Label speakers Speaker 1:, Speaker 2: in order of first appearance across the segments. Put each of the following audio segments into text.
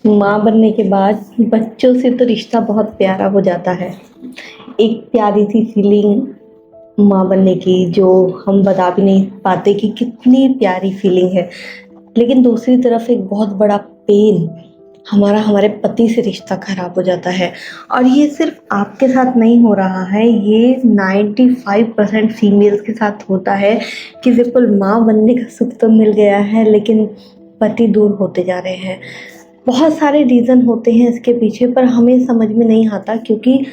Speaker 1: माँ बनने के बाद बच्चों से तो रिश्ता बहुत प्यारा हो जाता है। एक प्यारी सी फीलिंग माँ बनने की जो हम बता भी नहीं पाते कि कितनी प्यारी फीलिंग है। लेकिन दूसरी तरफ एक बहुत बड़ा पेन हमारा हमारे पति से रिश्ता खराब हो जाता है। और ये सिर्फ आपके साथ नहीं हो रहा है, ये 95% फीमेल्स के साथ होता है कि बिल्कुल माँ बनने का सुख तो मिल गया है लेकिन पति दूर होते जा रहे हैं। बहुत सारे रीज़न होते हैं इसके पीछे, पर हमें समझ में नहीं आता क्योंकि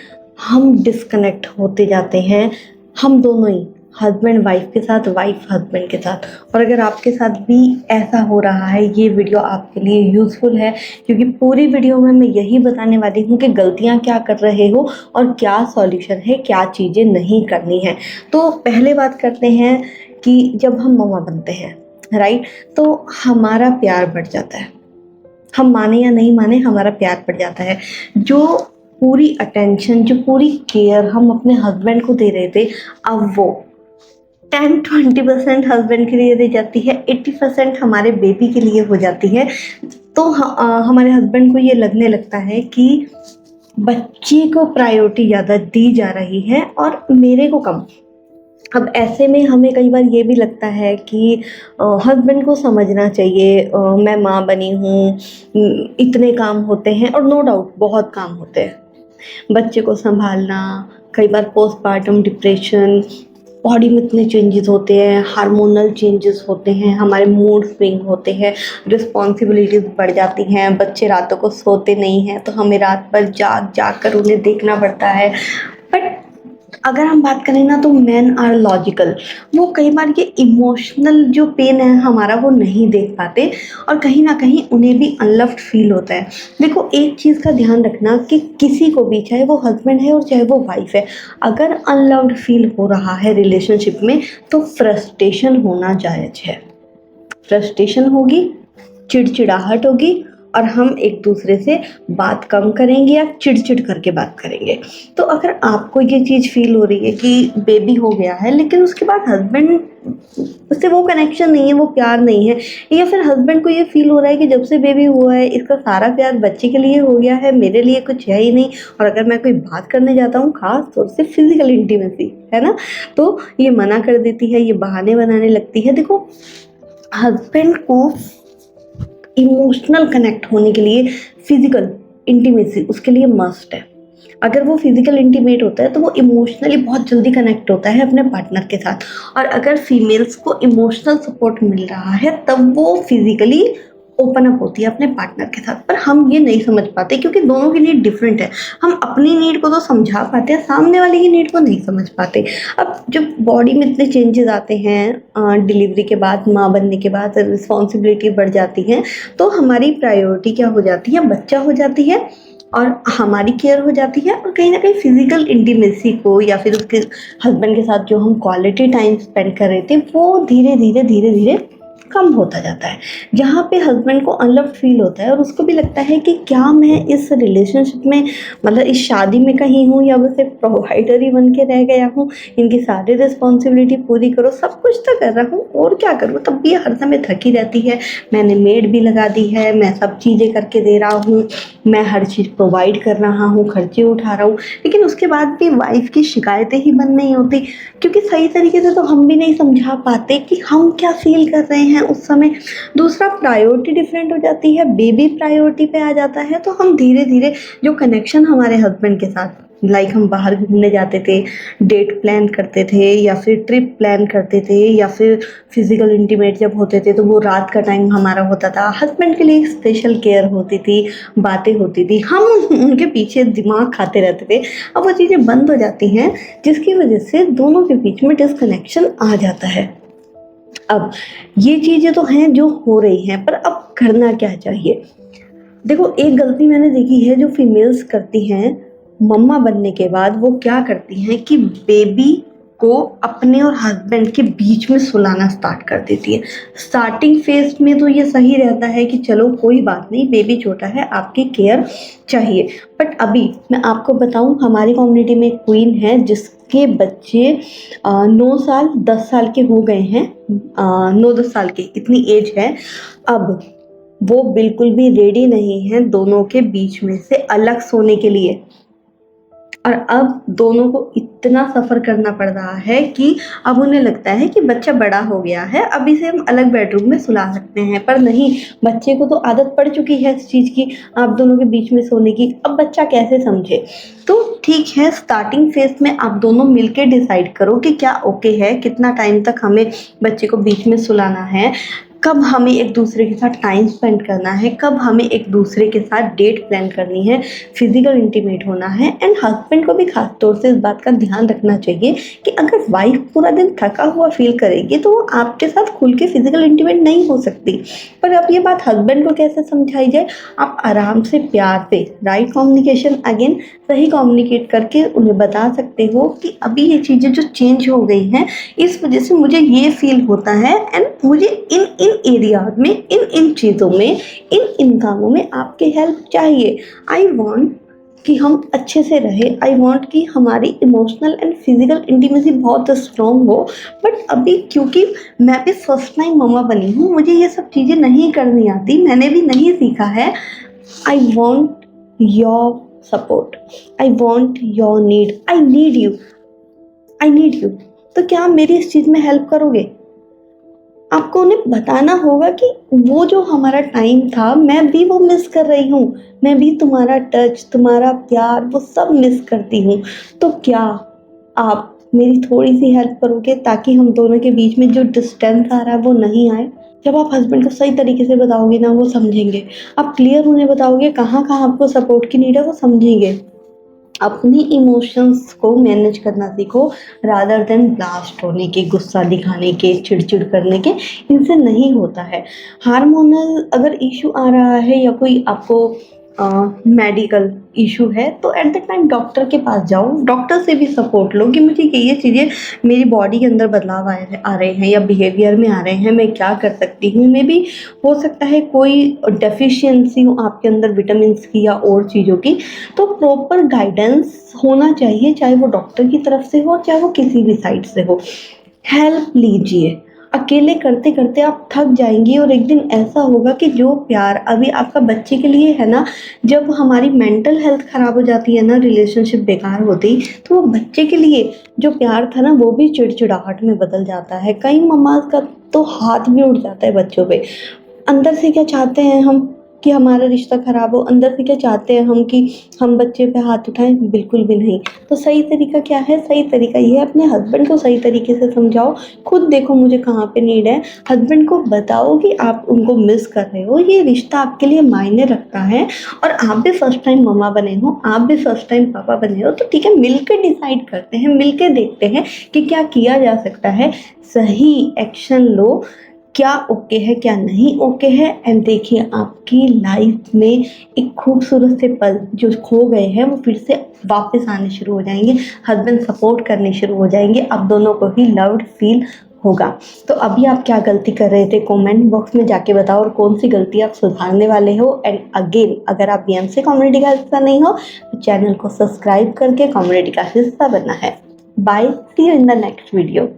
Speaker 1: हम डिस्कनेक्ट होते जाते हैं। हम दोनों ही, हस्बैंड वाइफ के साथ, वाइफ हस्बैंड के साथ। और अगर आपके साथ भी ऐसा हो रहा है, ये वीडियो आपके लिए यूज़फुल है क्योंकि पूरी वीडियो में मैं यही बताने वाली हूँ कि गलतियाँ क्या कर रहे हो और क्या सॉल्यूशन है, क्या चीज़ें नहीं करनी है। तो पहले बात करते हैं कि जब हम मम्मा बनते हैं, राइट, तो हमारा प्यार बढ़ जाता है। हम माने या नहीं माने, हमारा प्यार बढ़ जाता है। जो पूरी अटेंशन, जो पूरी केयर हम अपने हस्बैंड को दे रहे थे, अब वो 10-20% हस्बैंड के लिए दे जाती है, 80% हमारे बेबी के लिए हो जाती है। तो हमारे हस्बैंड को ये लगने लगता है कि बच्चे को प्रायोरिटी ज़्यादा दी जा रही है और मेरे को कम। अब ऐसे में हमें कई बार ये भी लगता है कि हस्बैंड को समझना चाहिए, मैं माँ बनी हूँ, इतने काम होते हैं और नो डाउट बहुत काम होते हैं। बच्चे को संभालना, कई बार पोस्टपार्टम डिप्रेशन, बॉडी में इतने चेंजेस होते हैं, हार्मोनल चेंजेस होते हैं, हमारे मूड स्विंग होते हैं, रिस्पॉन्सिबिलिटीज़ बढ़ जाती हैं, बच्चे रातों को सोते नहीं हैं तो हमें रात भर जाग जाग कर उन्हें देखना पड़ता है। बट अगर हम बात करें ना तो मेन आर लॉजिकल। वो कई बार ये इमोशनल जो पेन है हमारा वो नहीं देख पाते और कहीं ना कहीं उन्हें भी अनलव्ड फील होता है। देखो, एक चीज़ का ध्यान रखना कि किसी को भी, चाहे वो हस्बैंड है और चाहे वो वाइफ है, अगर अनलव्ड फील हो रहा है रिलेशनशिप में तो फ्रस्ट्रेशन होना जायज़ है। फ्रस्ट्रेशन होगी, चिड़चिड़ाहट होगी और हम एक दूसरे से बात कम करेंगे या चिड़चिड़ करके बात करेंगे। तो अगर आपको ये चीज़ फील हो रही है कि बेबी हो गया है लेकिन उसके बाद हस्बैंड उससे वो कनेक्शन नहीं है, वो प्यार नहीं है, या फिर हस्बैंड को ये फील हो रहा है कि जब से बेबी हुआ है इसका सारा प्यार बच्चे के लिए हो गया है, मेरे लिए कुछ है ही नहीं, और अगर मैं कोई बात करने जाता हूँ खास तौर से फिजिकल इंटीमेसी है ना, तो ये मना कर देती है, ये बहाने बनाने लगती है। देखो, हस्बैंड को इमोशनल कनेक्ट होने के लिए फिजिकल इंटीमेसी उसके लिए मस्ट है। अगर वो फिजिकल इंटीमेट होता है तो वो इमोशनली बहुत जल्दी कनेक्ट होता है अपने पार्टनर के साथ। और अगर फीमेल्स को इमोशनल सपोर्ट मिल रहा है तब वो फिजिकली ओपन अप होती है अपने पार्टनर के साथ। पर हम ये नहीं समझ पाते क्योंकि दोनों की नीड डिफरेंट है। हम अपनी नीड को तो समझा पाते हैं, सामने वाले की नीड को नहीं समझ पाते। अब जब बॉडी में इतने चेंजेस आते हैं डिलीवरी के बाद, माँ बनने के बाद रिस्पॉन्सिबिलिटी बढ़ जाती है, तो हमारी प्रायोरिटी क्या हो जाती है, बच्चा हो जाती है और हमारी केयर हो जाती है। और कहीं ना कहीं फिजिकल इंटीमेसी को या फिर उसके हस्बैंड के साथ जो हम क्वालिटी टाइम स्पेंड कर रहे थे वो धीरे धीरे धीरे धीरे कम होता जाता है। जहाँ पे हस्बैंड को अनलव्ड फील होता है और उसको भी लगता है कि क्या मैं इस रिलेशनशिप में, मतलब इस शादी में कहीं हूँ या बस एक प्रोवाइडर ही बन के रह गया हूँ, इनकी सारी रिस्पॉन्सिबिलिटी पूरी करो, सब कुछ तो कर रहा हूँ और क्या करूँ, तब भी हर समय थकी रहती है। मैंने मेड भी लगा दी है, मैं सब चीज़ें करके दे रहा हूँ, मैं हर चीज़ प्रोवाइड कर रहा हूँ, खर्चे उठा रहा हूँ, लेकिन उसके बाद भी वाइफ की शिकायतें ही बंद नहीं होती क्योंकि सही तरीके से तो हम भी नहीं समझा पाते कि हम क्या फील कर रहे हैं उस समय। दूसरा, प्रायोरिटी डिफरेंट हो जाती है, बेबी प्रायोरिटी पे आ जाता है, तो हम धीरे धीरे जो कनेक्शन हमारे हस्बैंड के साथ, लाइक हम बाहर घूमने जाते थे, डेट प्लान करते थे या फिर ट्रिप प्लान करते थे या फिर फिजिकल इंटीमेट जब होते थे तो वो रात का टाइम हमारा होता था, हस्बैंड के लिए एक स्पेशल केयर होती थी, बातें होती थी, हम उनके पीछे दिमाग खाते रहते थे। अब वो चीज़ें बंद हो जाती हैं जिसकी वजह से दोनों के बीच में डिसकनेक्शन आ जाता है। अब ये चीज़ें तो हैं जो हो रही हैं, पर अब करना क्या चाहिए? देखो, एक गलती मैंने देखी है जो फीमेल्स करती हैं मम्मा बनने के बाद, वो क्या करती हैं कि बेबी को अपने और हस्बैंड के बीच में सुलाना स्टार्ट कर देती है। स्टार्टिंग फेज में तो ये सही रहता है कि चलो कोई बात नहीं, बेबी छोटा है, आपकी केयर चाहिए। बट अभी मैं आपको बताऊं, हमारी कम्युनिटी में एक क्वीन है जिसके बच्चे 9 साल 10 साल के हो गए हैं, 9-10 साल के, इतनी एज है अब। वो बिल्कुल भी रेडी नहीं है दोनों के बीच में से अलग सोने के लिए। और अब दोनों को इतना सफ़र करना पड़ रहा है कि अब उन्हें लगता है कि बच्चा बड़ा हो गया है, अब इसे हम अलग बेडरूम में सुला सकते हैं। पर नहीं, बच्चे को तो आदत पड़ चुकी है इस चीज़ की, आप दोनों के बीच में सोने की। अब बच्चा कैसे समझे? तो ठीक है, स्टार्टिंग फेज में आप दोनों मिलके डिसाइड करो कि क्या ओके है, कितना टाइम तक हमें बच्चे को बीच में सुलाना है, कब हमें एक दूसरे के साथ टाइम स्पेंड करना है, कब हमें एक दूसरे के साथ डेट प्लान करनी है, फिजिकल इंटीमेट होना है। एंड हस्बैंड को भी खास तौर से इस बात का ध्यान रखना चाहिए कि अगर वाइफ पूरा दिन थका हुआ फील करेगी तो वो आपके साथ खुल के फिजिकल इंटीमेट नहीं हो सकती। पर अब ये बात हस्बैंड को कैसे समझाई जाए? आप आराम से, प्यार से, राइट कम्युनिकेशन, अगेन सही कम्युनिकेट करके उन्हें बता सकते हो कि अभी ये चीज़ें जो चेंज हो गई हैं, इस वजह से मुझे ये फील होता है एंड मुझे इन इन एरिया में, इन इन चीज़ों में, इन इन कामों में आपकी हेल्प चाहिए। आई वॉन्ट कि हम अच्छे से रहे, आई वॉन्ट कि हमारी इमोशनल एंड फिजिकल इंटीमेसी बहुत स्ट्रॉन्ग हो। बट अभी क्योंकि मैं भी फर्स्ट टाइम मम्मा बनी हूँ, मुझे ये सब चीज़ें नहीं करनी आती, मैंने भी नहीं सीखा है। I want your support, I want your need, I need you, I need you. तो क्या आप मेरी इस चीज़ में हेल्प करोगे? आपको उन्हें बताना होगा कि वो जो हमारा टाइम था, मैं भी वो मिस कर रही हूँ, मैं भी तुम्हारा टच, तुम्हारा प्यार, वो सब मिस करती हूँ। तो क्या आप मेरी थोड़ी सी हेल्प करोगे ताकि हम दोनों के बीच में जो डिस्टेंस आ रहा है वो नहीं आए? जब आप हस्बैंड को सही तरीके से बताओगे ना, वो समझेंगे। आप क्लियर उन्हें बताओगे कहाँ कहाँ आपको सपोर्ट की नीड है, वो समझेंगे। अपनी इमोशंस को मैनेज करना सीखो, रादर देन ब्लास्ट होने के, गुस्सा दिखाने के, चिड़चिड़ करने के। इनसे नहीं होता है। हार्मोनल अगर इशू आ रहा है या कोई आपको मेडिकल इशू है तो एट द टाइम डॉक्टर के पास जाओ, डॉक्टर से भी सपोर्ट लो कि मुझे ये चीज़ें, मेरी बॉडी के अंदर बदलाव आ रहे हैं या बिहेवियर में आ रहे हैं, मैं क्या कर सकती हूँ। मे भी हो सकता है कोई डेफिशिएंसी हो आपके अंदर विटामिन की या और चीज़ों की। तो प्रॉपर गाइडेंस होना चाहिए, चाहे वो डॉक्टर की तरफ से हो, चाहे वो किसी भी साइड से हो। हेल्प लीजिए। अकेले करते करते आप थक जाएंगी और एक दिन ऐसा होगा कि जो प्यार अभी आपका बच्चे के लिए है ना, जब हमारी मेंटल हेल्थ खराब हो जाती है ना, रिलेशनशिप बेकार होती, तो वो बच्चे के लिए जो प्यार था ना, वो भी चिड़चिड़ाहट में बदल जाता है। कई मम्मा का तो हाथ भी उठ जाता है बच्चों पे। अंदर से क्या चाहते हैं हम? कि हमारा रिश्ता ख़राब हो। अंदर से क्या चाहते हैं हम? कि हम बच्चे पे हाथ उठाएं? बिल्कुल भी नहीं। तो सही तरीका क्या है? सही तरीका ये है, अपने हस्बैंड को सही तरीके से समझाओ, खुद देखो मुझे कहाँ पे नीड है, हस्बैंड को बताओ कि आप उनको मिस कर रहे हो, ये रिश्ता आपके लिए मायने रखता है। और आप भी फर्स्ट टाइम मम्मा बने हो, आप भी फर्स्ट टाइम पापा बने हो, तो ठीक है, मिलकर डिसाइड करते हैं, मिलकर देखते हैं कि क्या किया जा सकता है। सही एक्शन लो, क्या ओके है, क्या नहीं ओके है। एंड देखिए, आपकी लाइफ में एक खूबसूरत से पल जो खो गए हैं वो फिर से वापस आने शुरू हो जाएंगे। हस्बैंड सपोर्ट करने शुरू हो जाएंगे, आप दोनों को ही लव्ड फील होगा। तो अभी आप क्या गलती कर रहे थे, कमेंट बॉक्स में जाके बताओ, और कौन सी गलती आप सुधारने वाले हो। एंड अगेन, अगर आप बीएमसी कम्युनिटी का हिस्सा नहीं हो तो चैनल को सब्सक्राइब करके कम्युनिटी का हिस्सा बनना है। Bye, see you in the next video.